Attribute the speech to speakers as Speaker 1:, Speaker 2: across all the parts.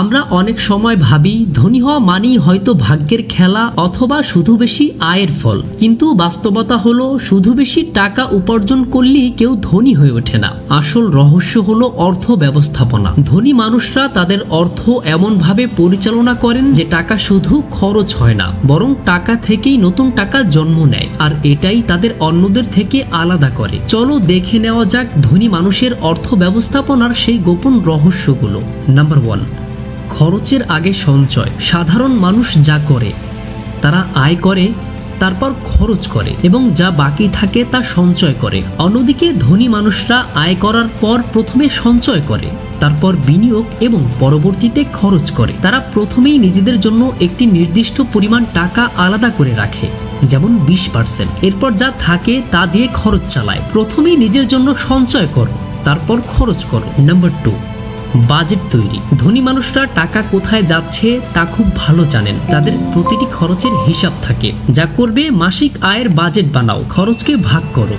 Speaker 1: আমরা অনেক সময় ভাবি ধনী হওয়া মানেই হয়তো ভাগ্যের খেলা অথবা শুধু বেশি আয়ের ফল, কিন্তু বাস্তবতা হলো শুধু বেশি টাকা উপার্জন করলেই কেউ ধনী হয়ে ওঠে না। আসল রহস্য হলো অর্থ ব্যবস্থাপনা। ধনী মানুষরা তাদের অর্থ এমনভাবে পরিচালনা করেন যে টাকা শুধু খরচ হয় না, বরং টাকা থেকেই নতুন টাকা জন্ম নেয়, আর এটাই তাদের অন্যদের থেকে আলাদা করে। চলো দেখে নেওয়া যাক ধনী মানুষের অর্থ ব্যবস্থাপনার সেই গোপন রহস্যগুলো। নাম্বার 1, খরচের আগে সঞ্চয়। সাধারণ মানুষ যা করে, তারা আয় করে, তারপর খরচ করে এবং যা বাকি থাকে তা সঞ্চয় করে। অন্যদিকে ধনী মানুষরা আয় করার পর প্রথমে সঞ্চয় করে, তারপর বিনিয়োগ এবং পরবর্তীতে খরচ করে। তারা প্রথমেই নিজেদের জন্য একটি নির্দিষ্ট পরিমাণ টাকা আলাদা করে রাখে, যেমন 20%। এরপর যা থাকে তা দিয়ে খরচ চালায়। প্রথমেই নিজের জন্য সঞ্চয় করো, তারপর খরচ করো। নাম্বার 2, বাজেট তৈরি। ধনী মানুষরা টাকা কোথায় যাচ্ছে তা খুব ভালো জানেন। তাদের প্রতিটি খরচের হিসাব থাকে। যা করবে, মাসিক আয়ের বাজেট বানাও, খরচকে ভাগ করো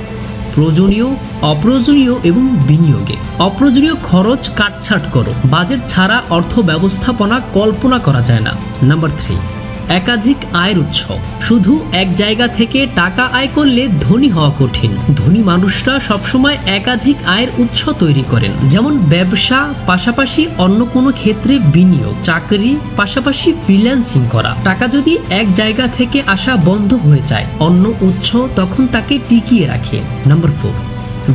Speaker 1: প্রয়োজনীয়, অপ্রয়োজনীয় এবং বিনিয়োগে। অপ্রয়োজনীয় খরচ কাটছাট করো। বাজেট ছাড়া অর্থ ব্যবস্থাপনা কল্পনা করা যায় না। নাম্বার 3, একাধিক আয়ের উৎস। শুধু এক জায়গা থেকে টাকা আয় করলে ধনী হওয়া কঠিন। ধনী মানুষরা সবসময় একাধিক আয়ের উৎস তৈরি করেন, যেমন ব্যবসা, পাশাপাশি অন্য কোনো ক্ষেত্রে বিনিয়োগ, চাকরি, পাশাপাশি ফ্রিল্যান্সিং করা। টাকা যদি এক জায়গা থেকে আসা বন্ধ হয়ে যায়, অন্য উৎস তখন তাকে টিকিয়ে রাখে। নাম্বার 4,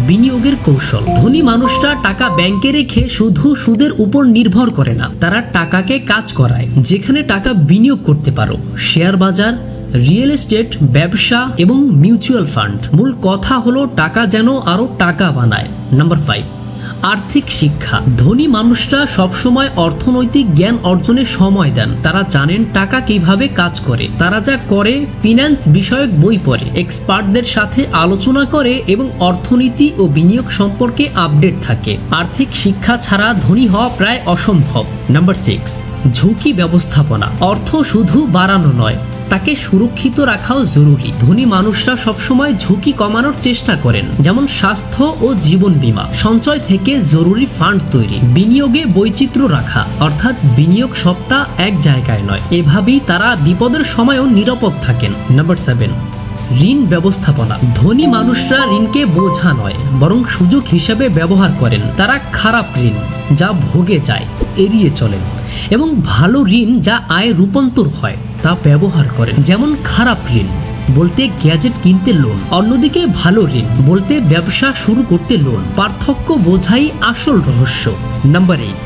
Speaker 1: বিনিয়োগের কৌশল। ধনী মানুষরা টাকা ব্যাংকে রেখে শুধু সুদের উপর নির্ভর করে না, তারা টাকাকে কাজ করায়। যেখানে টাকা বিনিয়োগ করতে পারো, শেয়ার বাজার, রিয়েল এস্টেট, ব্যবসা এবং মিউচুয়াল ফান্ড। মূল কথা হলো টাকা যেন আরো টাকা বানায়। নাম্বার 5, আর্থিক শিক্ষা। ধনী মানুষরা সবসময় অর্থনৈতিক জ্ঞান অর্জনে সময় দেন। তারা জানেন টাকা কিভাবে কাজ করে। তারা যা করে, ফিন্যান্স বিষয়ক বই পড়ে, এক্সপার্টদের সাথে আলোচনা করে এবং অর্থনীতি ও বিনিয়োগ সম্পর্কে আপডেট থাকে। আর্থিক শিক্ষা ছাড়া ধনী হওয়া প্রায় অসম্ভব। নাম্বার 6, ঝুঁকি ব্যবস্থাপনা। অর্থ শুধু বাড়ানো নয়, তাকে সুরক্ষিত রাখাও জরুরি। ধনী মানুষরা সবসময় ঝুঁকি কমানোর চেষ্টা করেন, যেমন স্বাস্থ্য ও জীবন বীমা। সঞ্চয় থেকে জরুরি ফান্ড তৈরি, বিনিয়োগে বৈচিত্র্য রাখা, অর্থাৎ বিনিয়োগ সবটা এক জায়গায় নয়। এভাবেই তারা বিপদের সময়ও নিরাপদ থাকেন। নাম্বার 7, ঋণ ব্যবস্থাপনা। ধনী মানুষরা ঋণকে বোঝা নয়, বরং সুযোগ হিসেবে ব্যবহার করেন। তারা খারাপ ঋণ, যা ভোগে যায়, এড়িয়ে চলেন এবং ভালো ঋণ, যা আয় রূপান্তর হয়, তা ব্যবহার করেন। যেমন খারাপ ঋণ বলতে গ্যাজেট কিনতে লোন, অন্যদিকে ভালো ঋণ বলতে ব্যবসা শুরু করতে লোন। পার্থক্য বোঝাই আসল রহস্য। নাম্বার 8,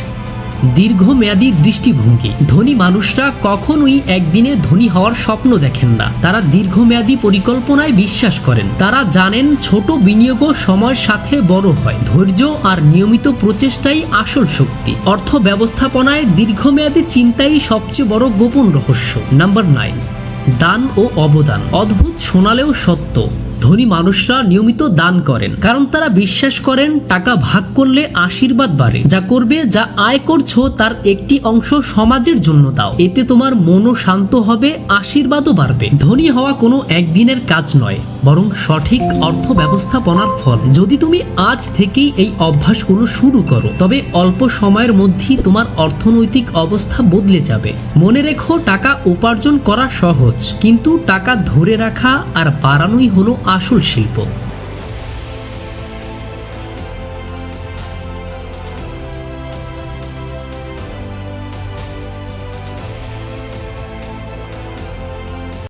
Speaker 1: দীর্ঘমেয়াদী দৃষ্টিভঙ্গি। ধনী মানুষরা কখনোই একদিনে ধনী হওয়ার স্বপ্ন দেখেন না, তারা দীর্ঘমেয়াদী পরিকল্পনায় বিশ্বাস করেন। তারা জানেন ছোট বিনিয়োগও সময়ের সাথে বড় হয়। ধৈর্য আর নিয়মিত প্রচেষ্টাই আসল শক্তি। অর্থ ব্যবস্থাপনায় দীর্ঘমেয়াদী চিন্তাই সবচেয়ে বড় গোপন রহস্য। নাম্বার 9, দান ও অবদান। অদ্ভুত শোনালেও সত্য, ধনী মানুষরা নিয়মিত দান করেন, কারণ তারা বিশ্বাস করেন টাকা ভাগ করলে আশীর্বাদ বাড়ে। যা করবে, যা আয় করছো, তার একটি অংশ সমাজের জন্য দাও। এতে তোমার মনও শান্ত হবে, আশীর্বাদও বাড়বে। ধনী হওয়া কোনো একদিনের কাজ নয়, বরং সঠিক অর্থ ব্যবস্থাপনার ফল। যদি তুমি আজ থেকেই এই অভ্যাসগুলো শুরু করো, তবে অল্প সময়ের মধ্যেই তোমার অর্থনৈতিক অবস্থা বদলে যাবে। মনে রেখো, টাকা উপার্জন করা সহজ, কিন্তু টাকা ধরে রাখা আর বাড়ানোই হলো আসল শিল্প।